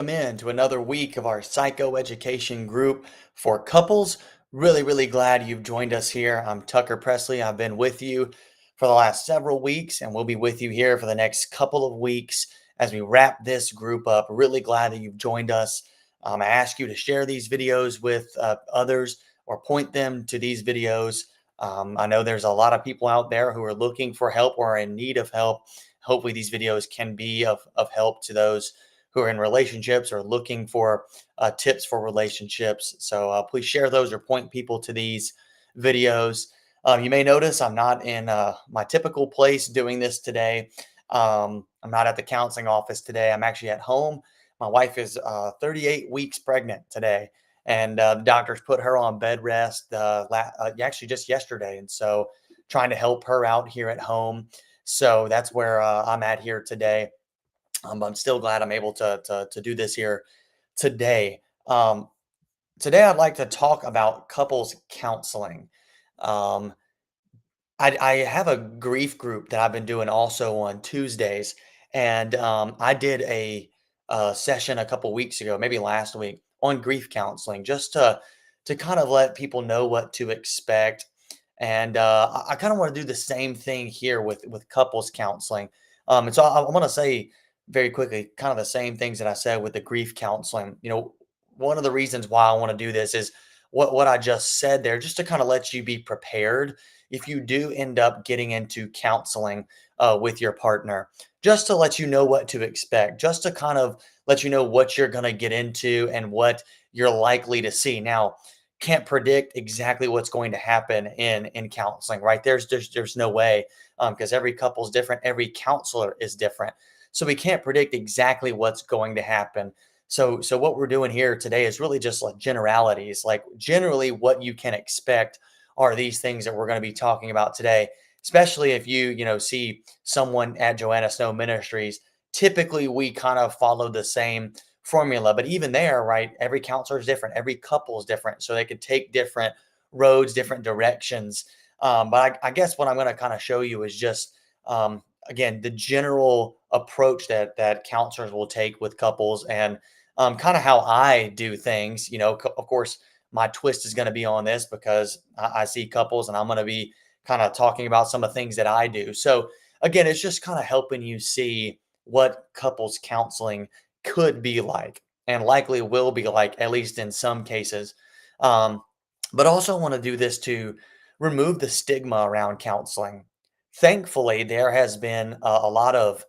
In to another week of our psychoeducation group for couples. Really glad you've joined us here. I'm Tucker Presley. I've been with you for the last several weeks, and we'll be with you here for the next couple of weeks as we wrap this group up. Really glad that you've joined us. I ask you to share these videos with others or point them to these videos. I know there's a lot of people out there who are looking for help or are in need of help. Hopefully, these videos can be of help to those who are in relationships or looking for tips for relationships. So please share those or point people to these videos. You may notice I'm not in my typical place doing this today. I'm not at the counseling office today. I'm actually at home. My wife is 38 weeks pregnant today, and the doctors put her on bed rest actually just yesterday. And so trying to help her out here at home. So that's where I'm at here today. I'm still glad I'm able to do this here today. Today, I'd like to talk about couples counseling. Um, I have a grief group that I've been doing also on Tuesdays, and I did a session a couple weeks ago, maybe last week, on grief counseling, just to kind of let people know what to expect. And I kind of want to do the same thing here with couples counseling. And so I want to say very quickly, kind of the same things that I said with the grief counseling. One of the reasons why I want to do this is what I just said there, just to kind of let you be prepared if you do end up getting into counseling with your partner, just to let you know what to expect, just to kind of let you know what you're going to get into and what you're likely to see. Now, can't predict exactly what's going to happen in counseling, right? There's no way, because every couple is different, every counselor is different, so we can't predict exactly what's going to happen. So what we're doing here today is really just like generalities, like generally what you can expect are these things that we're going to be talking about today, especially if you see someone at Joanna Snow Ministries. Typically, we kind of follow the same formula, but even there, right, every counselor is different, every couple is different, so they could take different roads, different directions. But I guess what I'm going to kind of show you is just again the general approach that counselors will take with couples, and kind of how I do things. Of course, my twist is going to be on this because I see couples and I'm going to be kind of talking about some of the things that I do. So again, it's just kind of helping you see what couples counseling could be like and likely will be like, at least in some cases. Um, but also want to do this to remove the stigma around counseling. Thankfully, there has been a lot of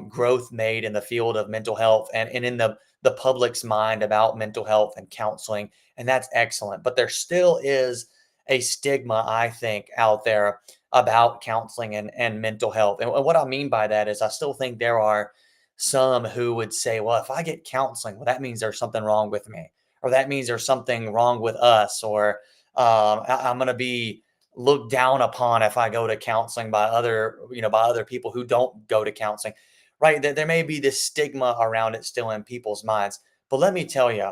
growth made in the field of mental health and in the public's mind about mental health and counseling, and that's excellent. But there still is a stigma, I think, out there about counseling and mental health. And what I mean by that is I still think there are some who would say, well, if I get counseling, well, that means there's something wrong with me, or that means there's something wrong with us, or I'm going to be looked down upon if I go to counseling by other people who don't go to counseling, right? There may be this stigma around it still in people's minds. But let me tell you,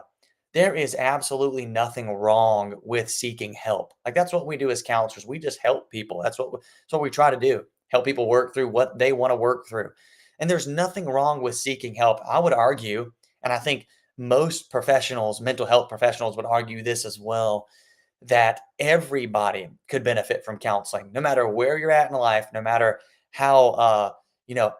there is absolutely nothing wrong with seeking help. Like that's what we do as counselors. We just help people. That's what we try to do. Help people work through what they want to work through. And there's nothing wrong with seeking help. I would argue, and I think most professionals, mental health professionals would argue this as well, that everybody could benefit from counseling, no matter where you're at in life, no matter how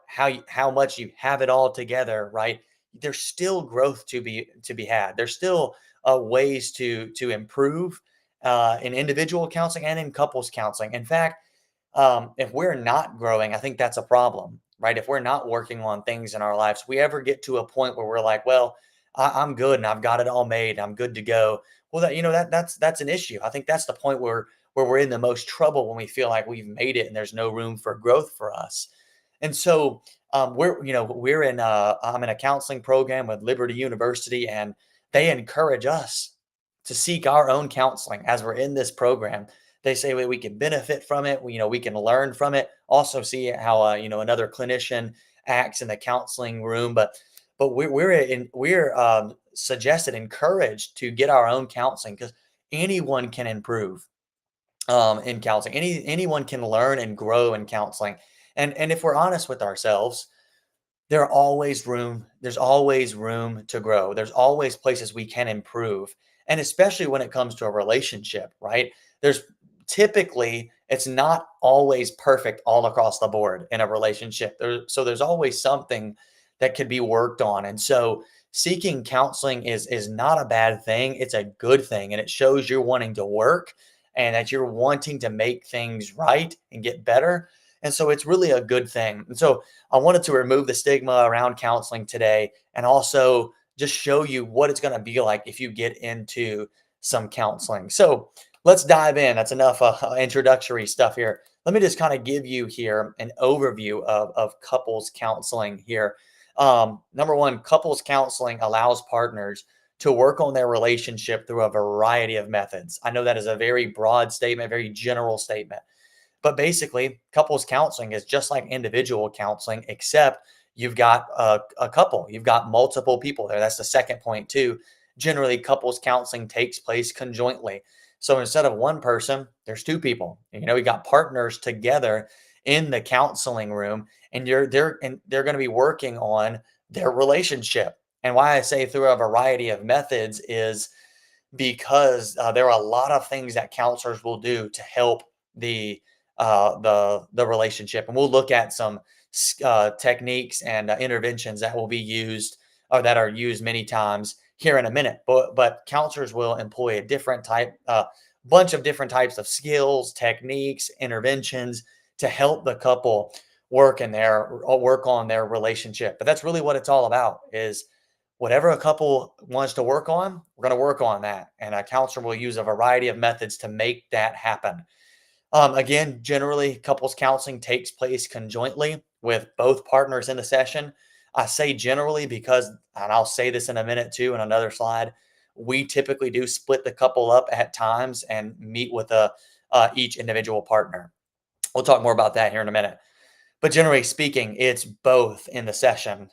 how much you have it all together, right? There's still growth to be had. There's still ways to improve in individual counseling and in couples counseling. In fact, if we're not growing, I think that's a problem, right? If we're not working on things in our lives, we ever get to a point where we're like, well, I'm good and I've got it all made, I'm good to go. Well, that's an issue. I think that's the point where we're in the most trouble, when we feel like we've made it and there's no room for growth for us. And so we're in I'm in a counseling program with Liberty University, and they encourage us to seek our own counseling as we're in this program. They say we can benefit from it. We can learn from it. Also see how another clinician acts in the counseling room. But we're suggested, encouraged to get our own counseling, because anyone can improve in counseling. Anyone can learn and grow in counseling. And if we're honest with ourselves, There's always room to grow. There's always places we can improve. And especially when it comes to a relationship, right? There's typically it's not always perfect all across the board in a relationship. So there's always something that could be worked on. And so seeking counseling is not a bad thing. It's a good thing. And it shows you're wanting to work and that you're wanting to make things right and get better. And so it's really a good thing. And so I wanted to remove the stigma around counseling today and also just show you what it's going to be like if you get into some counseling. So let's dive in. That's enough introductory stuff here. Let me just kind of give you here an overview of couples counseling here. Number one, couples counseling allows partners to work on their relationship through a variety of methods. I know that is a very broad statement, very general statement. But basically, couples counseling is just like individual counseling, except you've got a couple, you've got multiple people there. That's the second point, too. Generally, couples counseling takes place conjointly. So instead of one person, there's two people. You got partners together in the counseling room, and they're going to be working on their relationship. And why I say through a variety of methods is because there are a lot of things that counselors will do to help the relationship, and we'll look at some techniques and interventions that will be used or that are used many times here in a minute. But counselors will employ a bunch of different types of skills, techniques, interventions to help the couple work on their relationship. But that's really what it's all about is whatever a couple wants to work on, we're going to work on that. And a counselor will use a variety of methods to make that happen. Again, generally, couples counseling takes place conjointly with both partners in the session. I say generally because, and I'll say this in a minute too, in another slide, we typically do split the couple up at times and meet with each individual partner. We'll talk more about that here in a minute. But generally speaking, it's both in the session.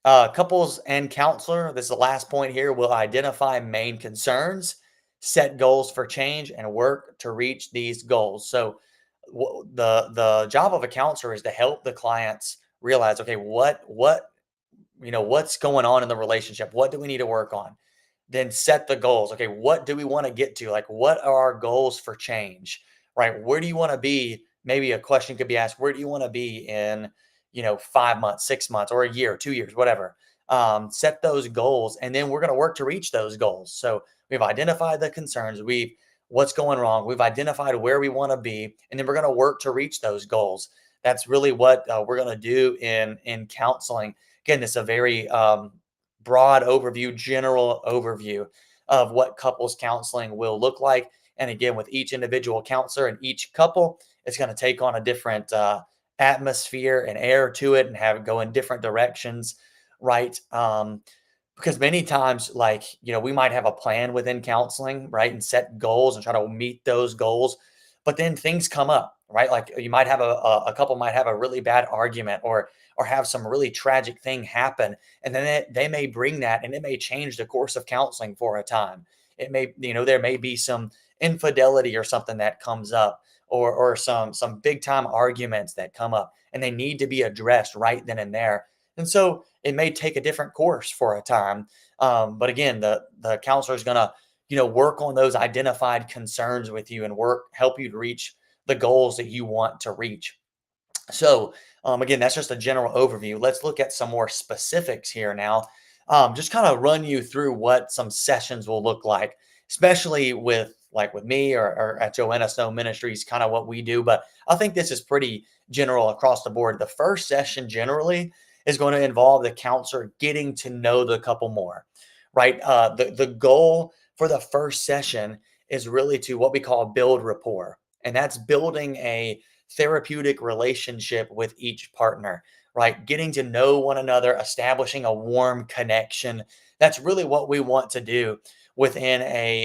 Couples and counselor, this is the last point here, will identify main concerns, set goals for change, and work to reach these goals. So, the job of a counselor is to help the clients realize, okay, what's going on in the relationship? What do we need to work on? Then set the goals. Okay, what do we want to get to? Like, what are our goals for change? Right? Where do you want to be? Maybe a question could be asked, where do you want to be in, 5 months, 6 months, or a year, 2 years, whatever. Set those goals, and then we're going to work to reach those goals. So we've identified the concerns, we've what's going wrong, we've identified where we want to be, and then we're going to work to reach those goals. That's really what we're going to do in counseling. Again, it's a very broad overview, general overview of what couples counseling will look like. And again, with each individual counselor and each couple, it's going to take on a different atmosphere and air to it and have it go in different directions, right? Because many times, like, we might have a plan within counseling, right? And set goals and try to meet those goals. But then things come up, right? Like you might have a couple might have a really bad argument or have some really tragic thing happen. And then they may bring that and it may change the course of counseling for a time. It may, there may be some infidelity or something that comes up or some big time arguments that come up and they need to be addressed right then and there. And so it may take a different course for a time. But again, the counselor is going to, work on those identified concerns with you and help you to reach the goals that you want to reach. So, again, that's just a general overview. Let's look at some more specifics here now. Just kind of run you through what some sessions will look like, especially with me or at Joanna Snow Ministries, kind of what we do. But I think this is pretty general across the board. The first session generally is going to involve the counselor getting to know the couple more, right? The goal for the first session is really to what we call build rapport, and that's building a therapeutic relationship with each partner, right? Getting to know one another, establishing a warm connection. That's really what we want to do within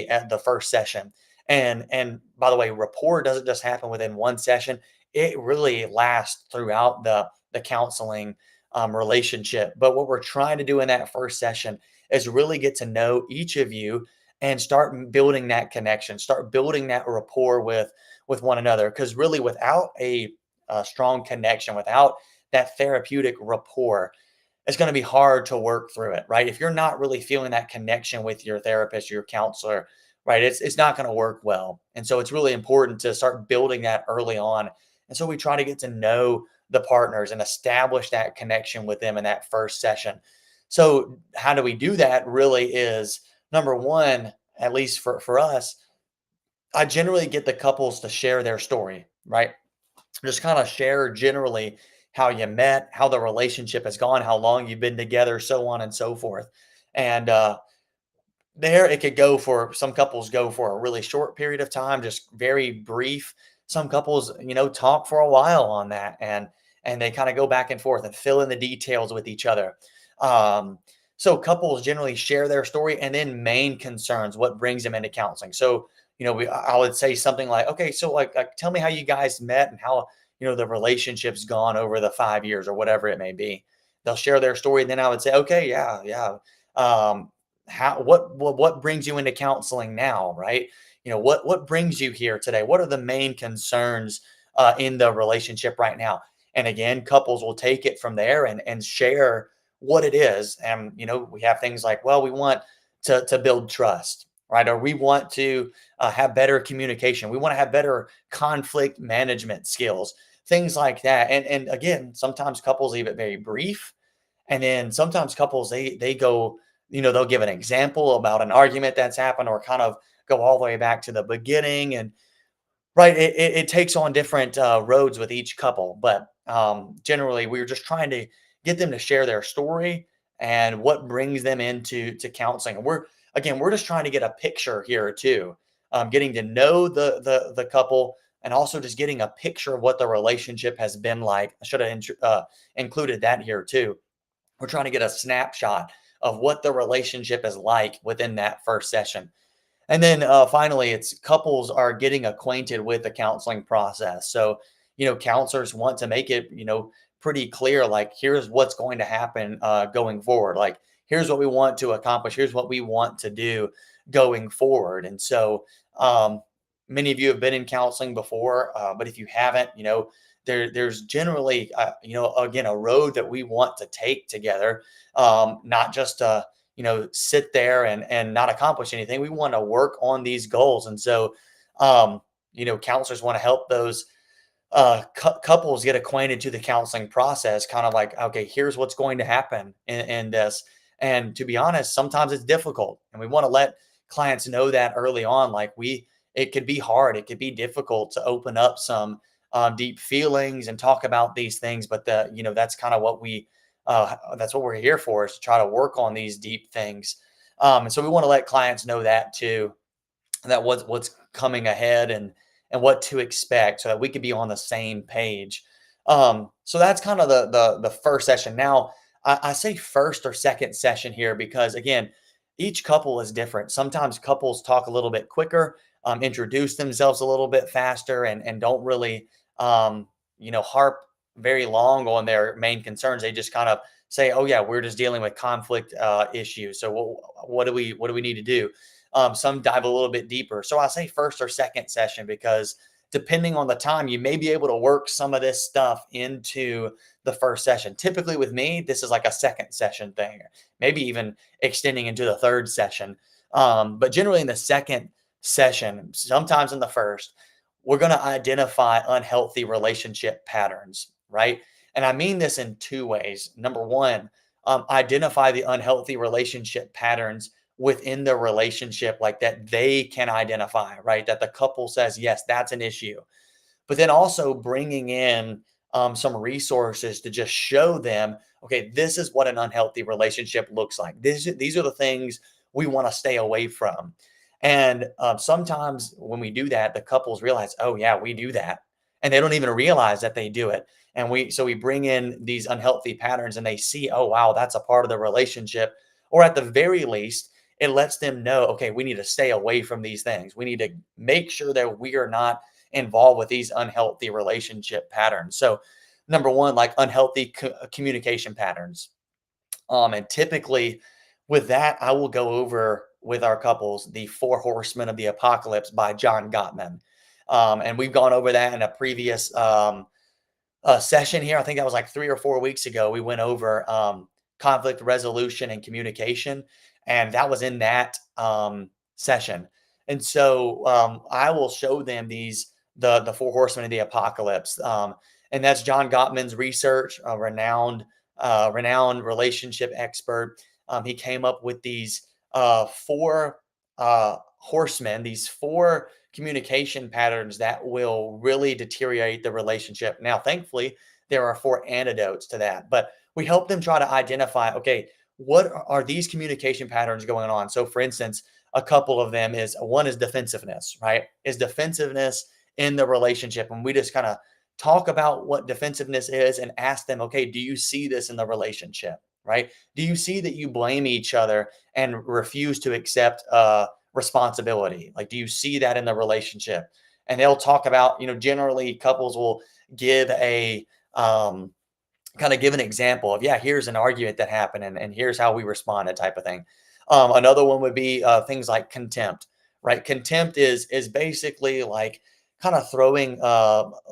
at the first session. And by the way, rapport doesn't just happen within one session. It really lasts throughout the counseling relationship. But what we're trying to do in that first session is really get to know each of you and start building that connection, start building that rapport with one another. Because really, without a strong connection, without that therapeutic rapport, it's going to be hard to work through it, right? If you're not really feeling that connection with your therapist or your counselor, right, it's not going to work well. And so it's really important to start building that early on. And so we try to get to know the partners and establish that connection with them in that first session. So how do we do that? Really is number one, at least for us, I generally get the couples to share their story, right? Just kind of share generally how you met, how the relationship has gone, how long you've been together, so on and so forth. And there it could go for some couples go for a really short period of time, just very brief. Some couples, talk for a while on that and they kind of go back and forth and fill in the details with each other. Um, so couples generally share their story and then main concerns, what brings them into counseling. So, I would say something like, okay, so like tell me how you guys met and how, the relationship's gone over the 5 years or whatever it may be. They'll share their story. And then I would say, okay, yeah, yeah. Um, how what brings you into counseling now, right? What brings you here today? What are the main concerns in the relationship right now? And again, couples will take it from there and share what it is. And we have things like, well, we want to build trust, right? Or we want to have better communication. We want to have better conflict management skills, things like that. And again, sometimes couples leave it very brief, and then sometimes couples they go, they'll give an example about an argument that's happened or kind of go all the way back to the beginning. And right, it takes on different roads with each couple, but generally we're just trying to get them to share their story and what brings them into counseling. And we're just trying to get a picture here too, getting to know the couple and also just getting a picture of what the relationship has been like. I should have included that here too. We're trying to get a snapshot of what the relationship is like within that first session. And then finally, it's couples are getting acquainted with the counseling process. So, counselors want to make it, pretty clear, like, here's what's going to happen going forward. Like, here's what we want to accomplish. Here's what we want to do going forward. And so, many of you have been in counseling before, but if you haven't, there's generally, again, a road that we want to take together, not just sit there and not accomplish anything. We want to work on these goals. And so counselors want to help those couples get acquainted to the counseling process, kind of like, okay, here's what's going to happen in this. And to be honest, sometimes it's difficult, and we want to let clients know that early on. Like it could be hard, it could be difficult to open up some deep feelings and talk about these things, but that's kind of what that's what we're here for, is to try to work on these deep things. And so we want to let clients know that too, that what's coming ahead and what to expect, so that we could be on the same page. So that's kind of the first session. Now, I say first or second session here because again, each couple is different. Sometimes couples talk a little bit quicker, introduce themselves a little bit faster, and don't really harp very long on their main concerns. They just kind of say, "Oh yeah, we're just dealing with conflict issues. So what do we need to do?" Some dive a little bit deeper. So I say first or second session because depending on the time, you may be able to work some of this stuff into the first session. Typically with me, this is like a second session thing, maybe even extending into the third session. But generally in the second session, sometimes in the first, we're going to identify unhealthy relationship patterns, right? And I mean this in two ways. Number one, identify the unhealthy relationship patterns within the relationship, like that they can identify, right? That the couple says, yes, that's an issue. But then also bringing in some resources to just show them, okay, this is what an unhealthy relationship looks like. These are the things we want to stay away from. And sometimes when we do that, the couples realize, oh yeah, we do that, and they don't even realize that they do it. And we bring in these unhealthy patterns, and they see, oh wow, that's a part of the relationship, or at the very least, it lets them know, okay, we need to stay away from these things. We need to make sure that we are not involved with these unhealthy relationship patterns. So, number one, like unhealthy communication patterns. And typically, with that, I will go over with our couples the Four Horsemen of the Apocalypse by John Gottman. And we've gone over that in a previous session here. I think that was like 3 or 4 weeks ago. We went over conflict resolution and communication, and that was in that session. And so I will show them the four horsemen of the apocalypse, and that's John Gottman's research, a renowned relationship expert. He came up with these four horsemen, these four communication patterns that will really deteriorate the relationship. Now, thankfully, there are four antidotes to that, but we help them try to identify, okay, what are these communication patterns going on? So, for instance, a couple of them is one is defensiveness, right? Is defensiveness in the relationship? And we just kind of talk about what defensiveness is and ask them, okay, do you see this in the relationship, right? Do you see that you blame each other and refuse to accept responsibility? Like, do you see that in the relationship? And they'll talk about, generally couples will give a kind of give an example of, yeah, here's an argument that happened, and here's how we responded, type of thing. Another one would be things like contempt, right? Contempt is basically like kind of throwing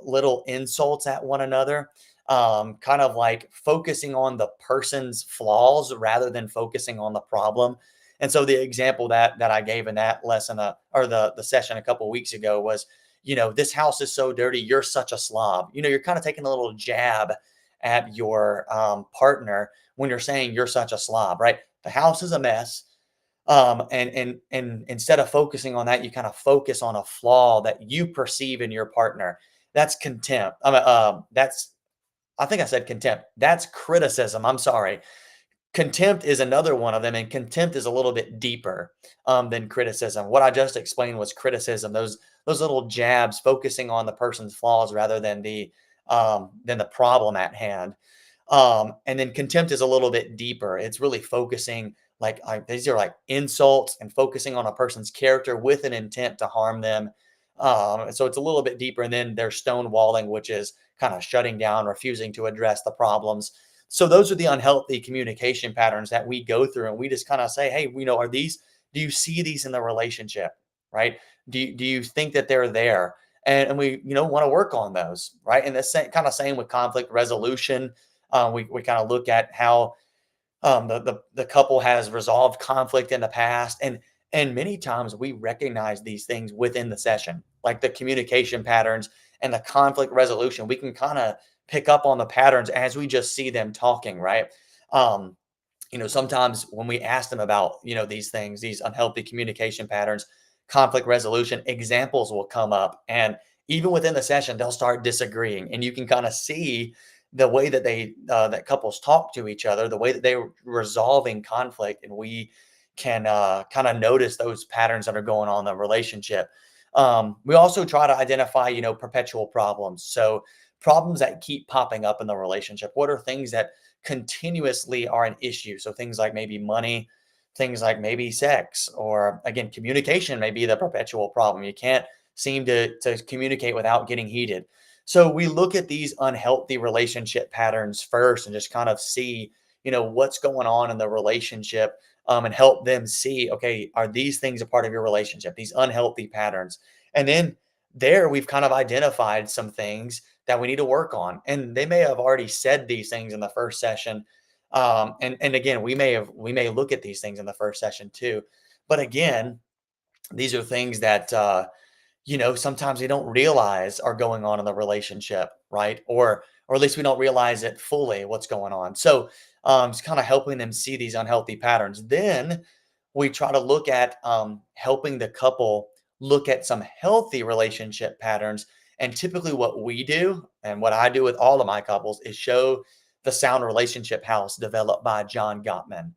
little insults at one another, kind of like focusing on the person's flaws rather than focusing on the problem. And so the example that I gave in that lesson, or the session a couple of weeks ago, was, this house is so dirty, you're such a slob. You're kind of taking a little jab at your partner when you're saying you're such a slob, right? The house is a mess. And instead of focusing on that, you kind of focus on a flaw that you perceive in your partner. That's contempt. That's I think I said contempt. That's criticism. I'm sorry. Contempt is another one of them, and contempt is a little bit deeper than criticism. What I just explained was criticism. Those little jabs, focusing on the person's flaws rather than the problem at hand. And then contempt is a little bit deeper. It's really focusing, like these are like insults and focusing on a person's character with an intent to harm them. So it's a little bit deeper. And then there's stonewalling, which is kind of shutting down, refusing to address the problems. So those are the unhealthy communication patterns that we go through, and we just kind of say, hey, are these? Do you see these in the relationship? Right? Do you think that they're there? And we want to work on those, right? And the same kind of same with conflict resolution. We kind of look at how the couple has resolved conflict in the past, and many times we recognize these things within the session, like the communication patterns and the conflict resolution. We can kind of pick up on the patterns as we just see them talking, right? um, sometimes when we ask them about, these things, these unhealthy communication patterns, conflict resolution, examples will come up. And even within the session, they'll start disagreeing. And you can kind of see the way that that couples talk to each other, the way that they're resolving conflict. And we can kind of notice those patterns that are going on in the relationship. We also try to identify, perpetual problems. So problems that keep popping up in the relationship. What are things that continuously are an issue? So things like maybe money, things like maybe sex, or again, communication may be the perpetual problem. You can't seem to communicate without getting heated. So we look at these unhealthy relationship patterns first and just kind of see, what's going on in the relationship, and help them see, okay, are these things a part of your relationship, these unhealthy patterns? And then there we've kind of identified some things that we need to work on. And they may have already said these things in the first session. And again, we may look at these things in the first session too. But again, these are things that sometimes we don't realize are going on in the relationship, right? Or at least we don't realize it fully what's going on. So it's kind of helping them see these unhealthy patterns. Then we try to look at helping the couple look at some healthy relationship patterns. And typically, what we do and what I do with all of my couples is show the Sound Relationship House developed by John Gottman.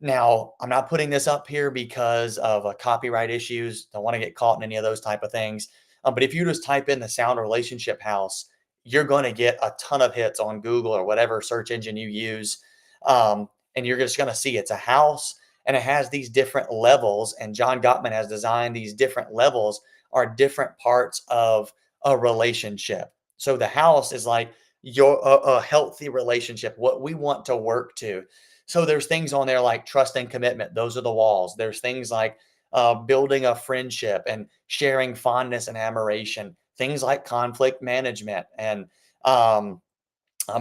Now, I'm not putting this up here because of copyright issues. Don't want to get caught in any of those type of things. But if you just type in the Sound Relationship House, you're going to get a ton of hits on Google or whatever search engine you use. And you're just going to see it's a house, and it has these different levels. And John Gottman has designed these different levels are different parts of a relationship. So the house is like a healthy relationship, what we want to work to. So there's things on there like trust and commitment. Those are the walls. There's things like building a friendship and sharing fondness and admiration. Things like conflict management and Um,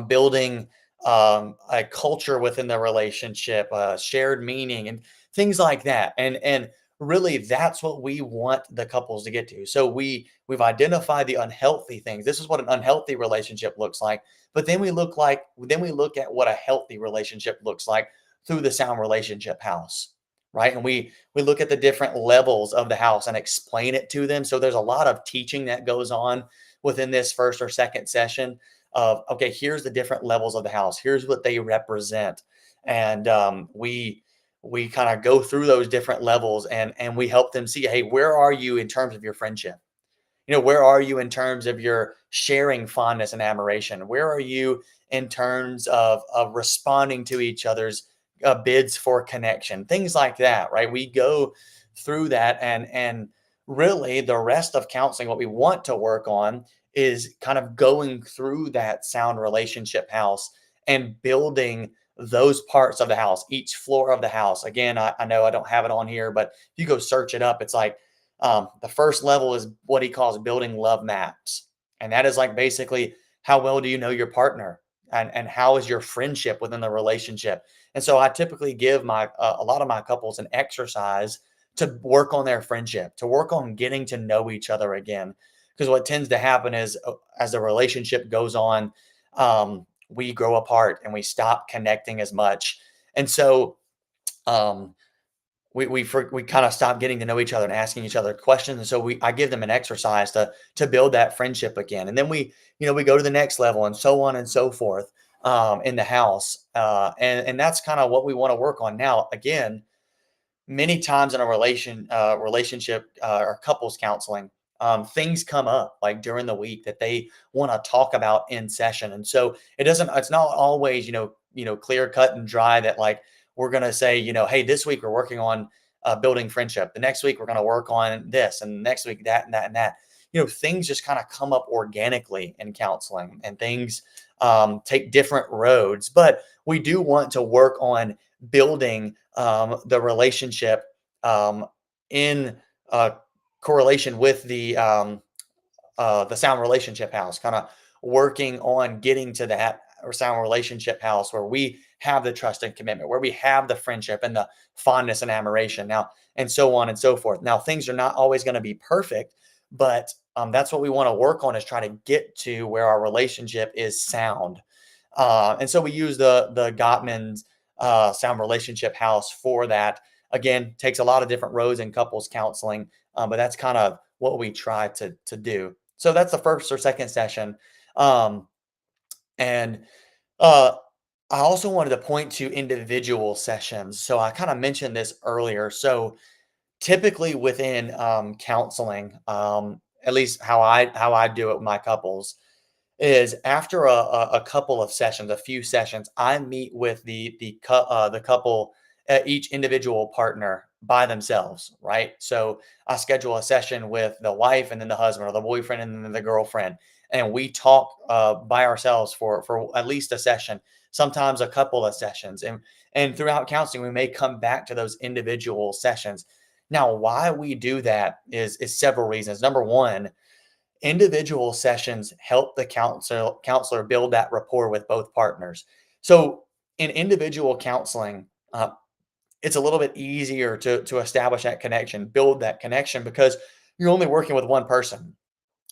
building a culture within the relationship, shared meaning, and things like that. And really, that's what we want the couples to get to. So we've identified the unhealthy things. This is what an unhealthy relationship looks like. But then we look at what a healthy relationship looks like through the sound relationship house. Right. And we look at the different levels of the house and explain it to them. So there's a lot of teaching that goes on within this first or second session of, okay, here's the different levels of the house, here's what they represent. And we kind of go through those different levels, and we help them see, hey, where are you in terms of your friendship? Where are you in terms of your sharing fondness and admiration? Where are you in terms of responding to each other's bids for connection? Things like that, right? We go through that, and really the rest of counseling, what we want to work on is kind of going through that sound relationship house and building those parts of the house, each floor of the house. Again, I know I don't have it on here, but if you go search it up, it's like the first level is what he calls building love maps. And that is like basically, how well do you know your partner, and how is your friendship within the relationship? And so I typically give a lot of my couples an exercise to work on their friendship, to work on getting to know each other again. Because what tends to happen is, as the relationship goes on, we grow apart and we stop connecting as much. And so, um, we kind of stop getting to know each other and asking each other questions. And so I give them an exercise to build that friendship again. And then we go to the next level, and so on and so forth, in the house. And that's kind of what we want to work on. Now, again, many times in a relationship, or couples counseling, things come up like during the week that they want to talk about in session. And so it's not always, clear cut and dry, that like we're going to say, hey, this week we're working on building friendship, the next week we're going to work on this, and next week that and that and that. Things just kind of come up organically in counseling, and things take different roads. But we do want to work on building the relationship um, in uh, correlation with the sound relationship house, kind of working on getting to that or sound relationship house where we have the trust and commitment, where we have the friendship and the fondness and admiration now, and so on and so forth. Now, things are not always going to be perfect, but that's what we want to work on, is try to get to where our relationship is sound. And so we use the Gottman's sound relationship house for that. Again, takes a lot of different roads in couples counseling, but that's kind of what we try to do. So that's the first or second session. Um, and uh, I also wanted to point to individual sessions. So I kind of mentioned this earlier. So typically within counseling, at least how I do it with my couples, is after a couple of sessions, a few sessions, I meet with the couple, each individual partner by themselves, right? So I schedule a session with the wife, and then the husband, or the boyfriend and then the girlfriend, and we talk by ourselves for at least a session, sometimes a couple of sessions, and throughout counseling, we may come back to those individual sessions. Now, why we do that is several reasons. Number one, individual sessions help the counselor build that rapport with both partners. So in individual counseling, it's a little bit easier to establish that connection, build that connection, because you're only working with one person,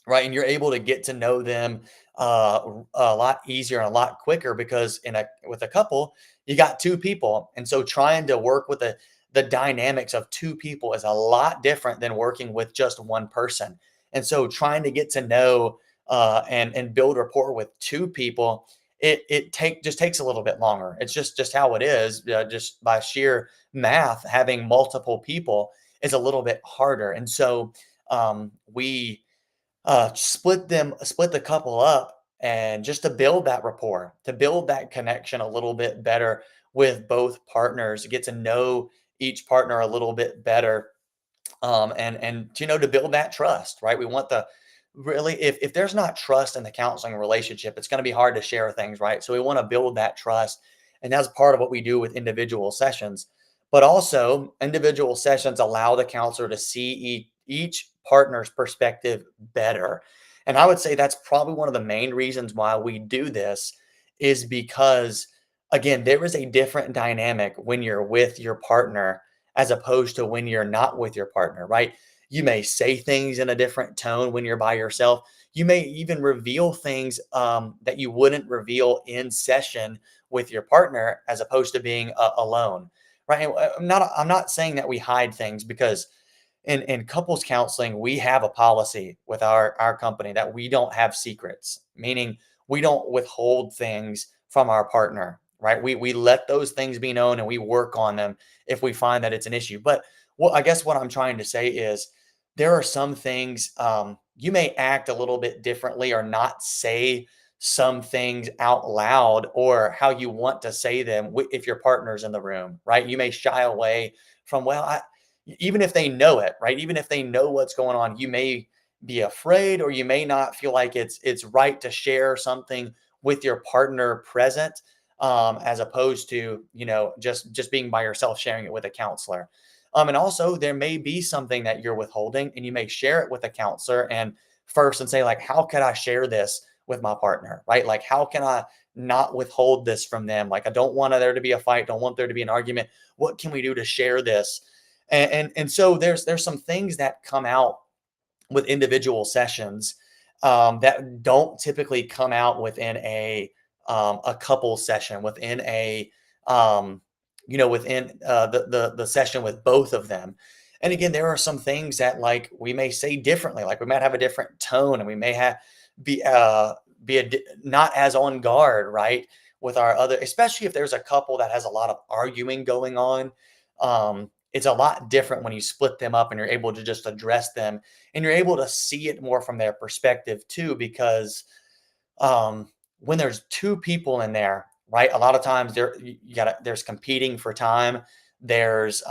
right? And you're able to get to know them a lot easier and a lot quicker, because with a couple, you got two people, and so trying to work with the dynamics of two people is a lot different than working with just one person. And so trying to get to know and build rapport with two people, it just takes a little bit longer. It's just how it is. Just by sheer math, having multiple people is a little bit harder, and so we split the couple up, and just to build that rapport, to build that connection a little bit better with both partners, get to know each partner a little bit better, and to build that trust, right? We want the really, if there's not trust in the counseling relationship, it's going to be hard to share things, right? So we want to build that trust, and that's part of what we do with individual sessions. But also, individual sessions allow the counselor to see each partner's perspective better. And I would say that's probably one of the main reasons why we do this is because, again, there is a different dynamic when you're with your partner as opposed to when you're not with your partner, right? You may say things in a different tone when you're by yourself. You may even reveal things that you wouldn't reveal in session with your partner as opposed to being alone, right? And, I'm not saying that we hide things because in couples counseling, we have a policy with our company that we don't have secrets, meaning we don't withhold things from our partner, right? We let those things be known and we work on them if we find that it's an issue. But I guess what I'm trying to say is there are some things you may act a little bit differently or not say some things out loud or how you want to say them if your partner's in the room, right? You may shy away from, well, even if they know it, right? Even if they know what's going on, you may be afraid or you may not feel like it's right to share something with your partner present, as opposed to just being by yourself sharing it with a counselor. And also there may be something that you're withholding and you may share it with a counselor and first and say like, how could I share this with my partner, right? Like, how can I not withhold this from them? Like, I don't want there to be a fight, don't want there to be an argument. What can we do to share this? And so there's some things that come out with individual sessions that don't typically come out within a couple session within a within the session with both of them. And again, there are some things that like we may say differently, like we might have a different tone, and we may have be not as on guard, right, with our other, especially if there's a couple that has a lot of arguing going on. It's a lot different when you split them up and you're able to just address them and you're able to see it more from their perspective too, because when there's two people in there, right, a lot of times there's competing for time. There's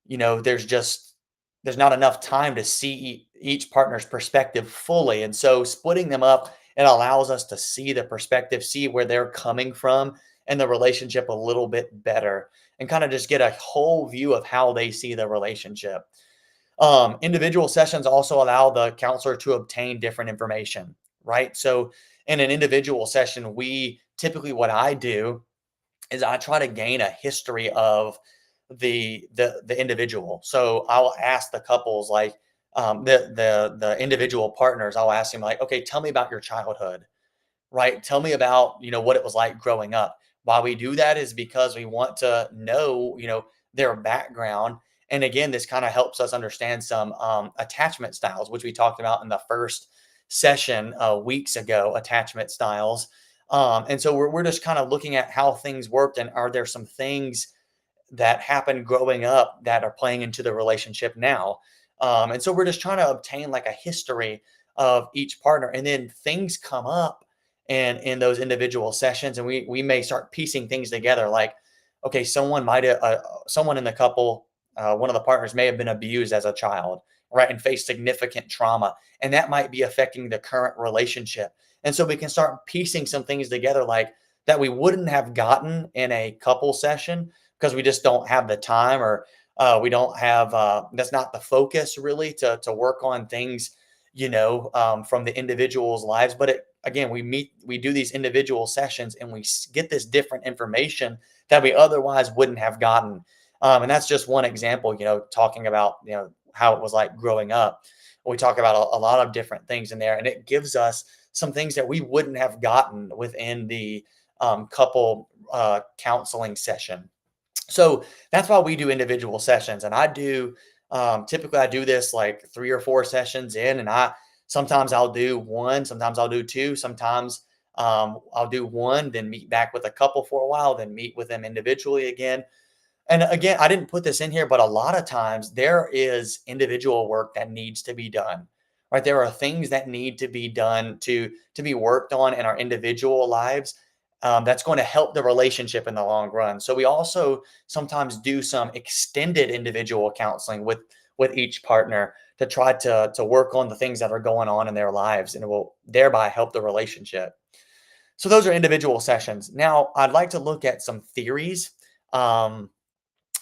there's just there's not enough time to see each partner's perspective fully, and so splitting them up, it allows us to see the perspective, see where they're coming from and the relationship a little bit better, and kind of just get a whole view of how they see the relationship. Individual sessions also allow the counselor to obtain different information, right? So in an individual session, we typically, what I do is I try to gain a history of the individual. So I'll ask the couples, like the individual partners, I'll ask them like, okay, tell me about your childhood, right? Tell me about, what it was like growing up. Why we do that is because we want to know, their background. And again, this kind of helps us understand some attachment styles, which we talked about in the first session weeks ago, attachment styles. And so we're just kind of looking at how things worked and are there some things that happened growing up that are playing into the relationship now. And so we're just trying to obtain like a history of each partner, and then things come up and in those individual sessions, and we may start piecing things together. Like, okay, someone in the couple, one of the partners may have been abused as a child, right, and faced significant trauma, and that might be affecting the current relationship. And so we can start piecing some things together, like that we wouldn't have gotten in a couple session because we just don't have the time, or we don't have that's not the focus really to work on things, from the individual's lives. But again, we do these individual sessions and we get this different information that we otherwise wouldn't have gotten. And that's just one example, talking about, how it was like growing up. We talk about a lot of different things in there, and it gives us some things that we wouldn't have gotten within the couple counseling session. So that's why we do individual sessions. And I do typically I do this like 3 or 4 sessions in, and I sometimes I'll do one, sometimes I'll do two, sometimes I'll do one, then meet back with a couple for a while, then meet with them individually again. And again, I didn't put this in here, but a lot of times there is individual work that needs to be done. Right? There are things that need to be done to be worked on in our individual lives. That's going to help the relationship in the long run. So we also sometimes do some extended individual counseling with each partner to try to work on the things that are going on in their lives, and it will thereby help the relationship. So those are individual sessions. Now I'd like to look at some theories. Um,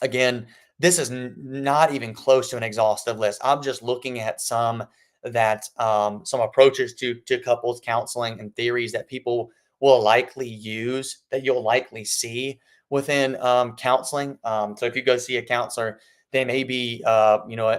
Again, this is not even close to an exhaustive list. I'm just looking at some that some approaches to couples counseling and theories that people will likely use that you'll likely see within counseling. So if you go see a counselor, they may be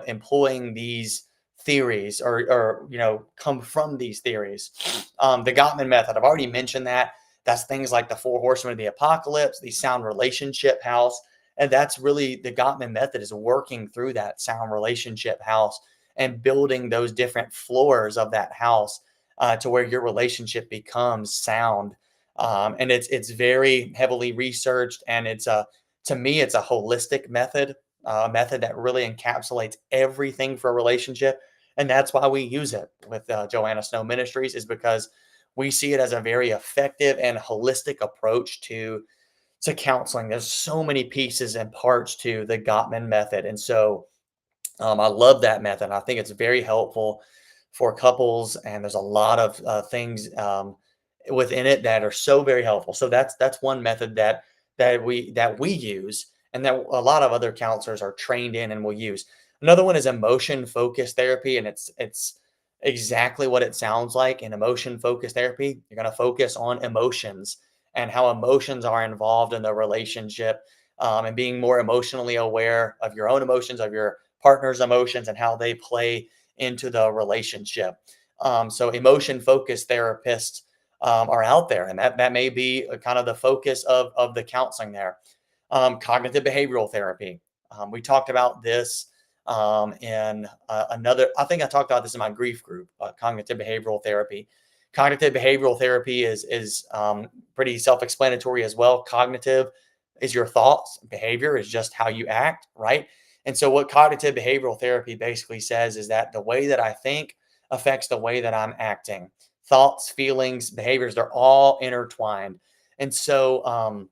employing these theories or come from these theories. The Gottman method, I've already mentioned that. That's things like the four horsemen of the apocalypse, the sound relationship house. And that's really the Gottman method, is working through that sound relationship house and building those different floors of that house to where your relationship becomes sound. And it's very heavily researched, and to me it's a holistic method, a method that really encapsulates everything for a relationship. And that's why we use it with Joanna Snow Ministries, is because we see it as a very effective and holistic approach to counseling. There's so many pieces and parts to the Gottman method, and so I love that method. I think it's very helpful for couples, and there's a lot of things within it that are so very helpful. So that's one method that we use, and that a lot of other counselors are trained in and will use. Another one is emotion focused therapy, and it's exactly what it sounds like. In emotion focused therapy, you're going to focus on emotions and how emotions are involved in the relationship, and being more emotionally aware of your own emotions, of your partner's emotions, and how they play into the relationship. So emotion focused therapists are out there, and that may be kind of the focus of the counseling there. Cognitive behavioral therapy. We talked about this in another. I think I talked about this in my grief group. Cognitive behavioral therapy. Cognitive behavioral therapy is pretty self-explanatory as well. Cognitive is your thoughts. Behavior is just how you act, right? And so, what cognitive behavioral therapy basically says is that the way that I think affects the way that I'm acting. Thoughts, feelings, behaviors, they're all intertwined. And so,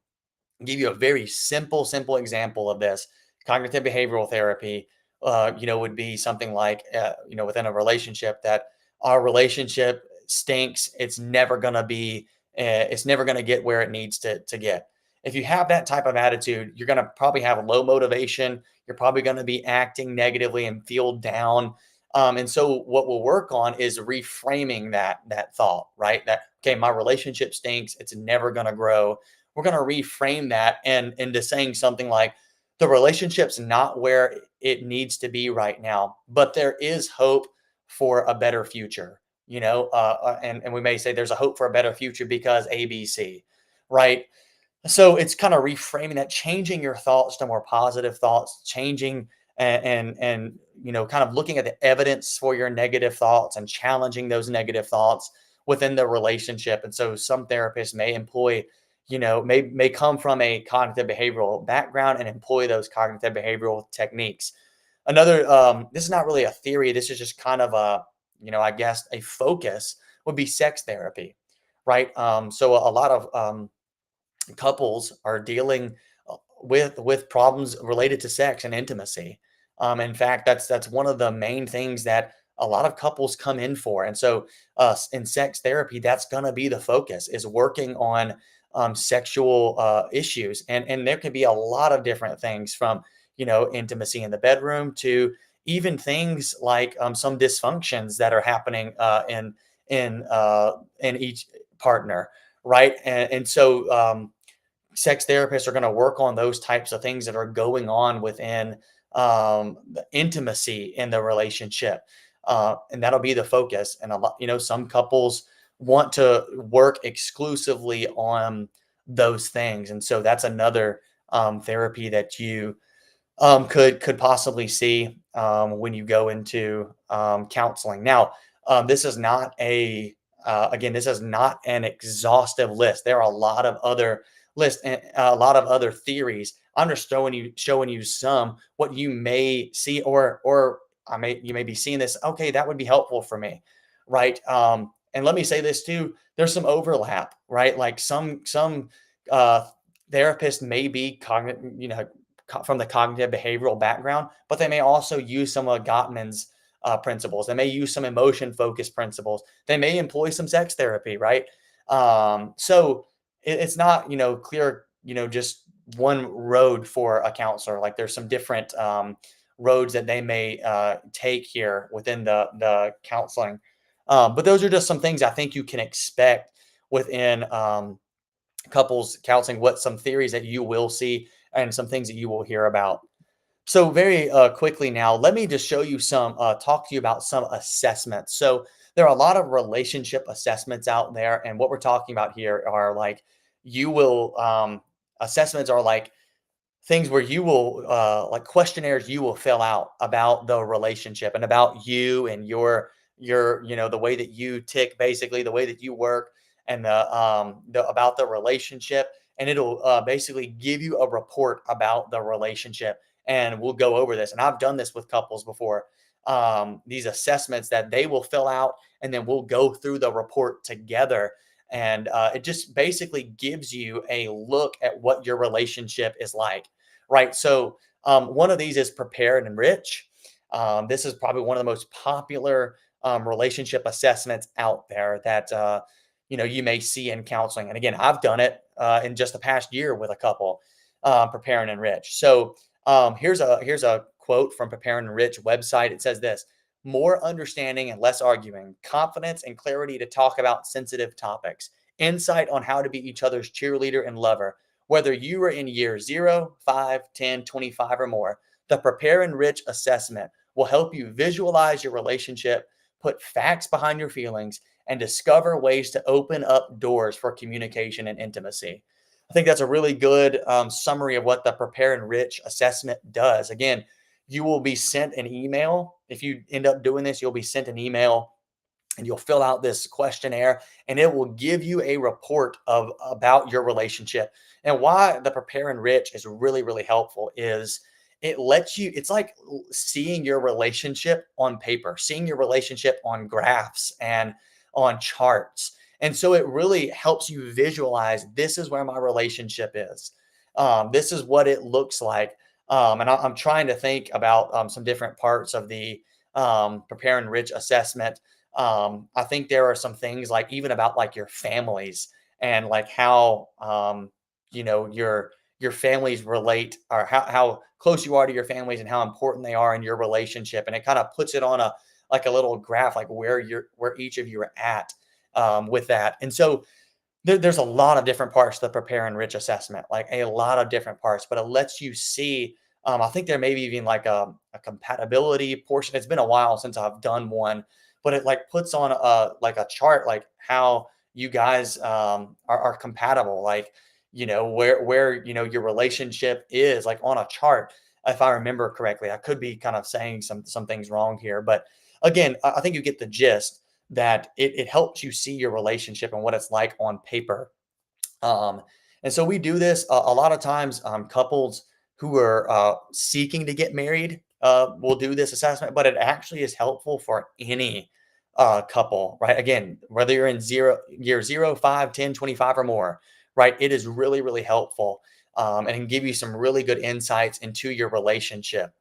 give you a very simple example of this. Cognitive behavioral therapy, would be something like, within a relationship, that our relationship stinks. It's never going to get where it needs to get. If you have that type of attitude, you're going to probably have low motivation. You're probably going to be acting negatively and feel down. And so what we'll work on is reframing that thought, right? That, okay, my relationship stinks. It's never going to grow. We're going to reframe that and into saying something like, the relationship's not where it needs to be right now, but there is hope for a better future. And we may say there's a hope for a better future because ABC, right? So it's kind of reframing that, changing your thoughts to more positive thoughts, changing and kind of looking at the evidence for your negative thoughts and challenging those negative thoughts within the relationship. And so some therapists may employ, may come from a cognitive behavioral background and employ those cognitive behavioral techniques. Another, this is not really a theory. This is just kind of I guess a focus would be sex therapy, right? So a lot of couples are dealing with problems related to sex and intimacy. In fact, that's one of the main things that a lot of couples come in for. And so, in sex therapy, that's going to be the focus, is working on sexual issues, and there can be a lot of different things, from intimacy in the bedroom to even things like some dysfunctions that are happening in each partner, right? And so sex therapists are going to work on those types of things that are going on within the intimacy in the relationship, and that'll be the focus. And a lot, some couples want to work exclusively on those things, and so that's another therapy that you could possibly see when you go into counseling. Now, this is not this is not an exhaustive list. There are a lot of other lists and a lot of other theories. I'm just showing you some what you may see, or you may be seeing this. Okay, that would be helpful for me, right? And let me say this too. There's some overlap, right? Like some uh, therapists may be cognitive, from the cognitive behavioral background, but they may also use some of Gottman's principles. They may use some emotion focused principles. They may employ some sex therapy, right? So it's not, clear, just one road for a counselor. Like there's some different roads that they may take here within the counseling. But those are just some things I think you can expect within couples counseling. What some theories that you will see and some things that you will hear about. So very quickly now, let me just show you talk to you about some assessments. So there are a lot of relationship assessments out there, and what we're talking about here are like you will assessments are like things where you will like questionnaires you will fill out about the relationship and about you and your the way that you tick, basically the way that you work, and the about the relationship, and it'll basically give you a report about the relationship. And we'll go over this, and I've done this with couples before. These assessments that they will fill out, and then we'll go through the report together, and it just basically gives you a look at what your relationship is like, right? So one of these is prepare and enrich. This is probably one of the most popular relationship assessments out there that you may see in counseling. And again, I've done it in just the past year with a couple. Prepare and enrich. So here's a quote from Prepare and Enrich website. It says this: more understanding and less arguing, confidence and clarity to talk about sensitive topics, insight on how to be each other's cheerleader and lover. Whether you are in year 0, 5, 10, 25, or more, the Prepare and Enrich assessment will help you visualize your relationship, put facts behind your feelings, and discover ways to open up doors for communication and intimacy. I think that's a really good summary of what the Prepare and Enrich assessment does. Again, you will be sent an email. If you end up doing this, you'll be sent an email, and you'll fill out this questionnaire, and it will give you a report of about your relationship. And why the Prepare and Enrich is really really helpful is it lets you, it's like seeing your relationship on paper, seeing your relationship on graphs and on charts. And so it really helps you visualize, this is where my relationship is, this is what it looks like. I'm trying to think about some different parts of the Prepare and Enrich assessment. I think there are some things like even about like your families, and like how your families relate, or how close you are to your families and how important they are in your relationship. And it kind of puts it on a like a little graph, like where each of you are at with that. And so there's a lot of different parts to the Prepare and Enrich assessment, like a lot of different parts, but it lets you see. I think there may be even like a compatibility portion. It's been a while since I've done one, but it like puts on a like a chart, like how you guys are compatible, like where your relationship is, like on a chart. If I remember correctly, I could be kind of saying some things wrong here, but again, I think you get the gist that it helps you see your relationship and what it's like on paper. Um, and so we do this a lot of times. Couples who are seeking to get married will do this assessment, but it actually is helpful for any couple, right? Again, whether you're in year 0, 5, 10, 25, or more, right? It is really, really helpful, and can give you some really good insights into your relationship.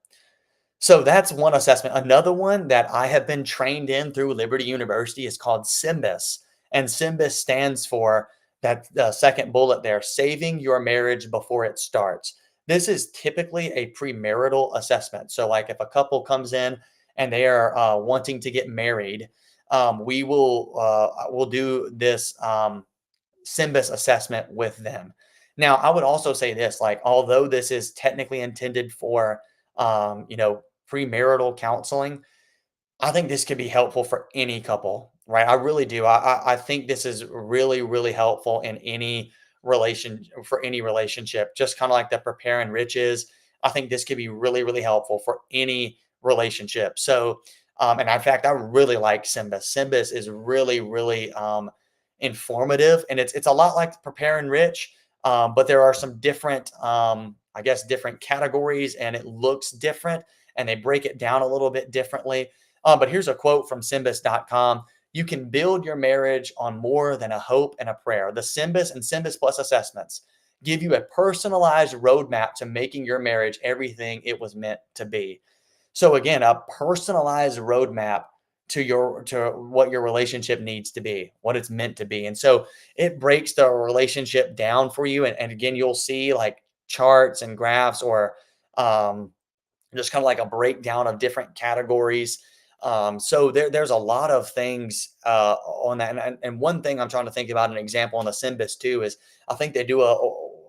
So that's one assessment. Another one that I have been trained in through Liberty University is called SYMBIS. And SYMBIS stands for that second bullet there, saving your marriage before it starts. This is typically a premarital assessment. So, like if a couple comes in and they are wanting to get married, we'll do this SYMBIS assessment with them. Now, I would also say this, like, although this is technically intended for, premarital counseling, I think this could be helpful for any couple, right? I really do. I think this is really, really helpful in any for any relationship, just kind of like the Prepare and Rich is. I think this could be really, really helpful for any relationship. So, and in fact, I really like Symbis. Symbis is really, really informative, and it's a lot like Prepare and Rich, but there are some different, I guess, different categories, and it looks different, and they break it down a little bit differently. But here's a quote from Symbis.com. You can build your marriage on more than a hope and a prayer. The Symbis and Symbis Plus assessments give you a personalized roadmap to making your marriage everything it was meant to be. So again, a personalized roadmap to what your relationship needs to be, what it's meant to be. And so it breaks the relationship down for you. And again, you'll see like charts and graphs, or um, just kind of like a breakdown of different categories. So there's a lot of things on that. And one thing I'm trying to think about an example on the Symbis too is I think they do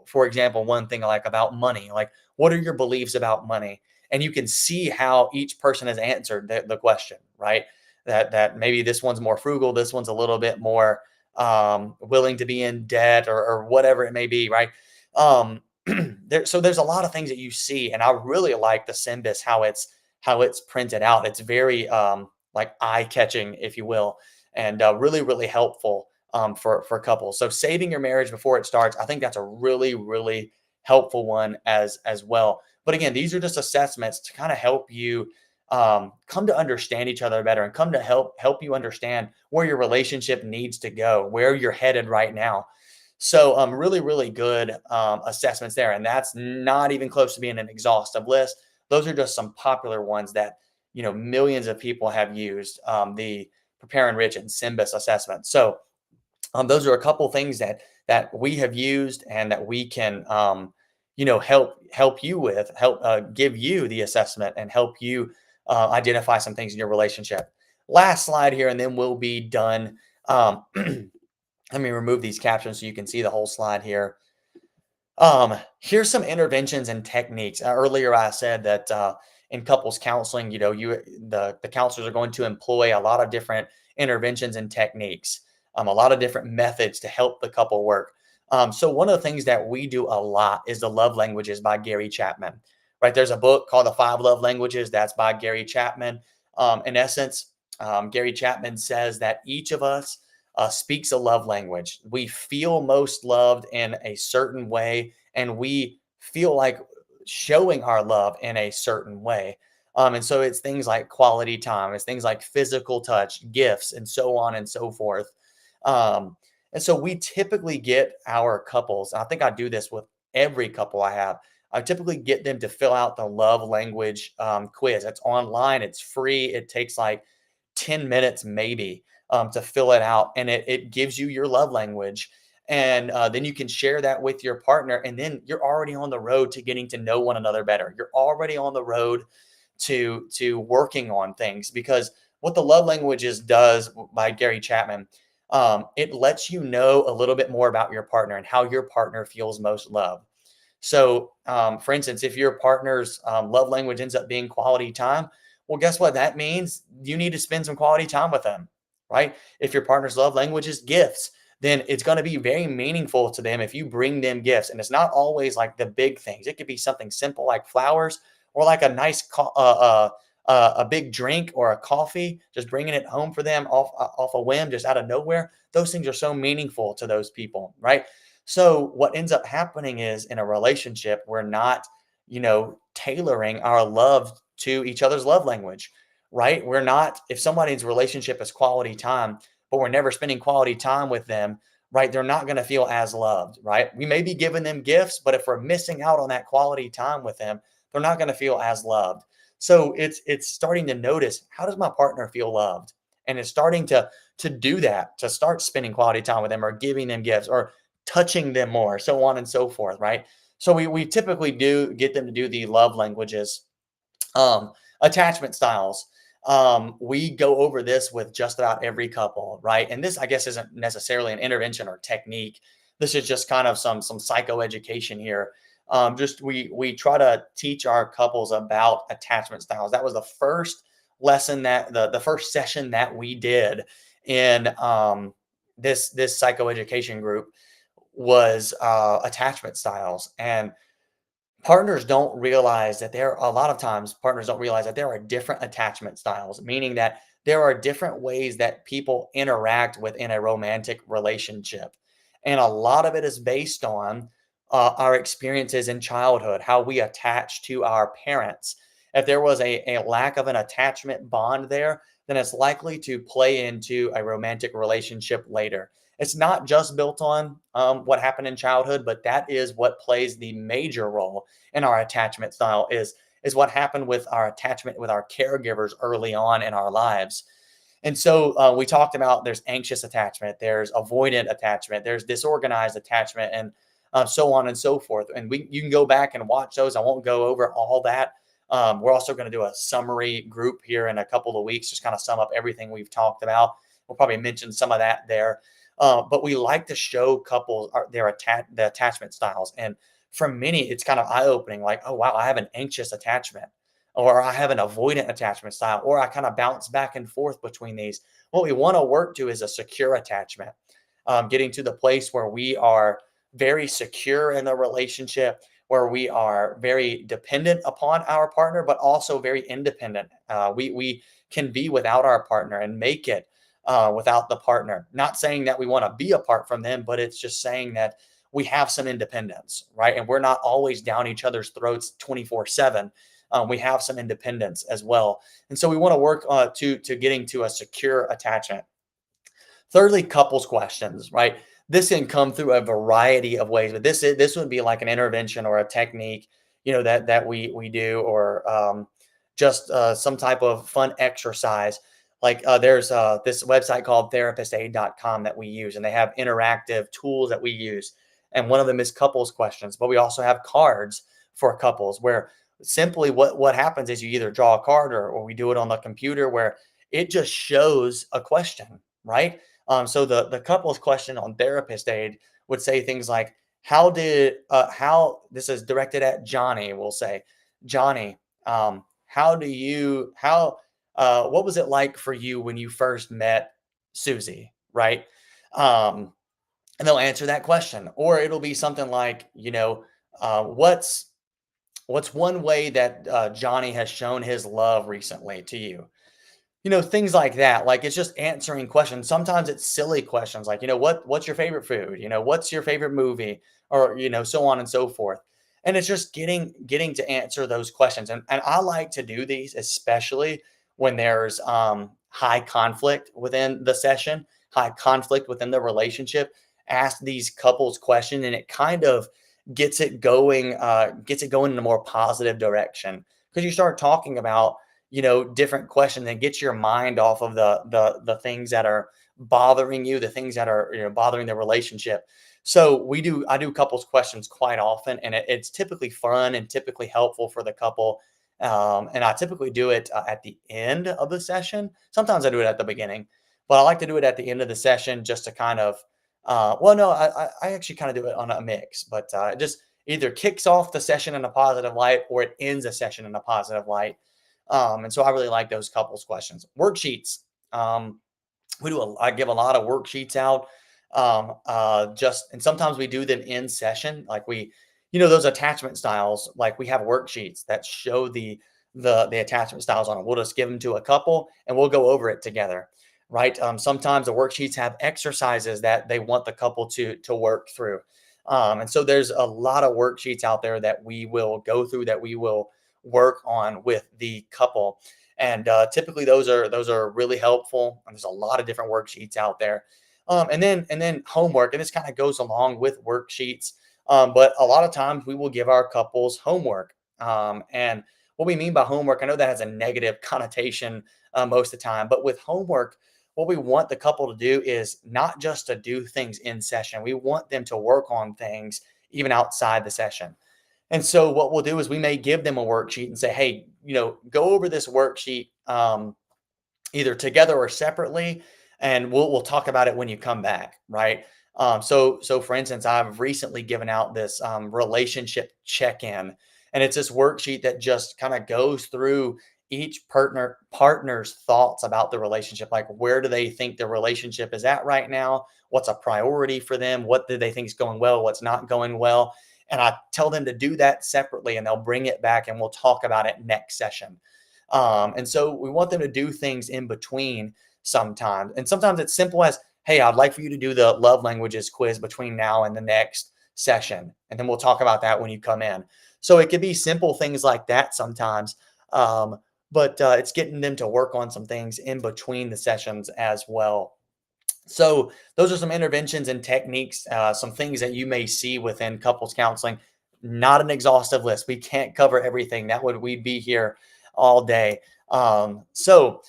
for example, one thing like about money, like what are your beliefs about money? And you can see how each person has answered the question, right? That maybe this one's more frugal, this one's a little bit more willing to be in debt or whatever it may be, right? Um, so there's a lot of things that you see, and I really like the Symbis how it's printed out. It's very like eye catching, if you will, and really helpful for couples. So saving your marriage before it starts, I think that's a really helpful one as well. But again, these are just assessments to kind of help you come to understand each other better and come to help you understand where your relationship needs to go, where you're headed right now. So, really good assessments there, and that's not even close to being an exhaustive list. Those are just some popular ones that millions of people have used. The Prepare, Enrich, and Symbis assessment. So, those are a couple things that we have used and that we can help you with, help give you the assessment and help you identify some things in your relationship. Last slide here, and then we'll be done. Let me remove these captions so you can see the whole slide here. Here's some interventions and techniques. Earlier, I said that in couples counseling, the counselors are going to employ a lot of different interventions and techniques, a lot of different methods to help the couple work. So one of the things that we do a lot is the Love Languages by Gary Chapman. Right? There's a book called The Five Love Languages. That's by Gary Chapman. In essence, Gary Chapman says that each of us speaks a love language. We feel most loved in a certain way, and we feel like showing our love in a certain way. And so it's things like quality time, it's things like physical touch, gifts, and so on and so forth. Um, and so we typically get our couples, I think I do this with every couple I have. I typically get them to fill out the love language quiz. It's online, it's free, it takes like 10 minutes maybe to fill it out. And it gives you your love language. And then you can share that with your partner. And then you're already on the road to getting to know one another better. You're already on the road to working on things because what the love languages does by Gary Chapman, it lets you know a little bit more about your partner and how your partner feels most loved. So, for instance, if your partner's love language ends up being quality time, well, guess what? That means you need to spend some quality time with them, right? If your partner's love language is gifts, then it's going to be very meaningful to them if you bring them gifts. And it's not always like the big things. It could be something simple like flowers or like a nice, a big drink or a coffee, just bringing it home for them off a whim, just out of nowhere. Those things are so meaningful to those people, right? So what ends up happening is in a relationship, we're not, tailoring our love to each other's love language, right? We're not, if somebody's relationship is quality time, but we're never spending quality time with them, right? They're not going to feel as loved, right? We may be giving them gifts, but if we're missing out on that quality time with them, they're not going to feel as loved. So it's starting to notice, how does my partner feel loved? And it's starting to do that, to start spending quality time with them or giving them gifts or touching them more, so on and so forth, right? So we typically do get them to do the love languages. Attachment styles. We go over this with just about every couple, right? And this, I guess, isn't necessarily an intervention or technique. This is just kind of some psychoeducation here. Just we try to teach our couples about attachment styles. That was the first lesson that the first session that we did in this psychoeducation group was attachment styles. And a lot of times partners don't realize that there are different attachment styles, meaning that there are different ways that people interact within a romantic relationship. And a lot of it is based on our experiences in childhood, how we attach to our parents. If there was a lack of an attachment bond there, then it's likely to play into a romantic relationship later. It's not just built on what happened in childhood, but that is what plays the major role in our attachment style is what happened with our attachment with our caregivers early on in our lives. And so we talked about there's anxious attachment, there's avoidant attachment, there's disorganized attachment, and so on and so forth. And you can go back and watch those. I won't go over all that. We're also going to do a summary group here in a couple of weeks, just kind of sum up everything we've talked about. We'll probably mention some of that there. But we like to show couples the attachment styles. And for many, it's kind of eye opening like, oh, wow, I have an anxious attachment, or I have an avoidant attachment style, or I kind of bounce back and forth between these. What we want to work to is a secure attachment, getting to the place where we are very secure in the relationship, where we are very dependent upon our partner, but also very independent. We can be without our partner and make it without the partner. Not saying that we want to be apart from them, but it's just saying that we have some independence, right? And we're not always down each other's throats 24/7. We have some independence as well, and so we want to work to getting to a secure attachment. Thirdly, couples questions, right? This can come through a variety of ways, but this would be like an intervention or a technique, that we do, or just some type of fun exercise. Like there's this website called therapistaid.com that we use, and they have interactive tools that we use. And one of them is couples questions, but we also have cards for couples where simply what happens is you either draw a card, or we do it on the computer where it just shows a question, right? So the couples question on Therapist Aid would say things like, how this is directed at Johnny, we'll say, Johnny, what was it like for you when you first met Susie, right? Um, and they'll answer that question, or it'll be something like, what's one way that Johnny has shown his love recently to you? Things like that. Like, it's just answering questions. Sometimes it's silly questions like, what's your favorite food? What's your favorite movie? Or, so on and so forth. And it's just getting to answer those questions. And I like to do these, especially when there's high conflict within the session, high conflict within the relationship. Ask these couples questions, and it kind of gets it going in a more positive direction, because you start talking about different questions, and get your mind off of the things that are bothering you, the things that are bothering the relationship. So I do couples questions quite often, and it's typically fun and typically helpful for the couple. And I typically do it at the end of the session. Sometimes I do it at the beginning, but I like to do it at the end of the session, just to kind of well, no, I actually kind of do it on a mix, but it just either kicks off the session in a positive light, or it ends a session in a positive light. And so I really like those couples questions. Worksheets. Um, I give a lot of worksheets out. And sometimes we do them in session. Like those attachment styles, like we have worksheets that show the attachment styles on it. We'll just give them to a couple, and we'll go over it together. Right. Sometimes the worksheets have exercises that they want the couple to work through. And so there's a lot of worksheets out there that we will go through, that we will work on with the couple. And typically those are really helpful. And there's a lot of different worksheets out there. And then homework, and this kind of goes along with worksheets. But a lot of times we will give our couples homework. And what we mean by homework, I know that has a negative connotation most of the time, but with homework, what we want the couple to do is not just to do things in session. We want them to work on things even outside the session. And so what we'll do is we may give them a worksheet and say, hey, go over this worksheet either together or separately, and we'll talk about it when you come back, right? So for instance, I've recently given out this relationship check-in, and it's this worksheet that just kind of goes through each partner's thoughts about the relationship. Like, where do they think the relationship is at right now? What's a priority for them? What do they think is going well? What's not going well? And I tell them to do that separately, and they'll bring it back, and we'll talk about it next session. And so we want them to do things in between sometimes. And sometimes it's simple as, hey, I'd like for you to do the love languages quiz between now and the next session. And then we'll talk about that when you come in. So it could be simple things like that sometimes. But it's getting them to work on some things in between the sessions as well. So those are some interventions and techniques, some things that you may see within couples counseling. Not an exhaustive list. We can't cover everything. We'd be here all day. So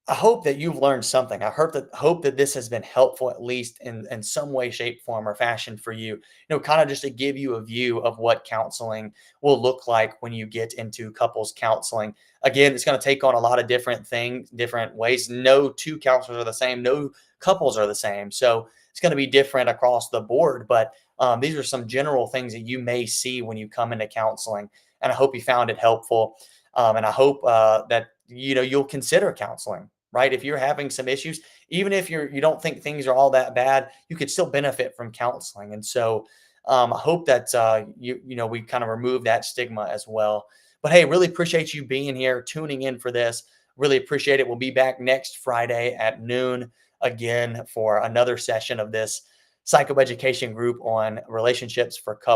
I hope that you've learned something. I hope that this has been helpful, at least in some way, shape, form, or fashion for you. Kind of just to give you a view of what counseling will look like when you get into couples counseling. Again, it's going to take on a lot of different things, different ways. No two counselors are the same. No couples are the same. So it's going to be different across the board. But these are some general things that you may see when you come into counseling. And I hope you found it helpful. And I hope that you'll consider counseling, right? If you're having some issues, even if you don't think things are all that bad, you could still benefit from counseling. And so I hope that we kind of remove that stigma as well. But hey, really appreciate you being here, tuning in for this. Really appreciate it. We'll be back next Friday at noon again for another session of this psychoeducation group on relationships for couples.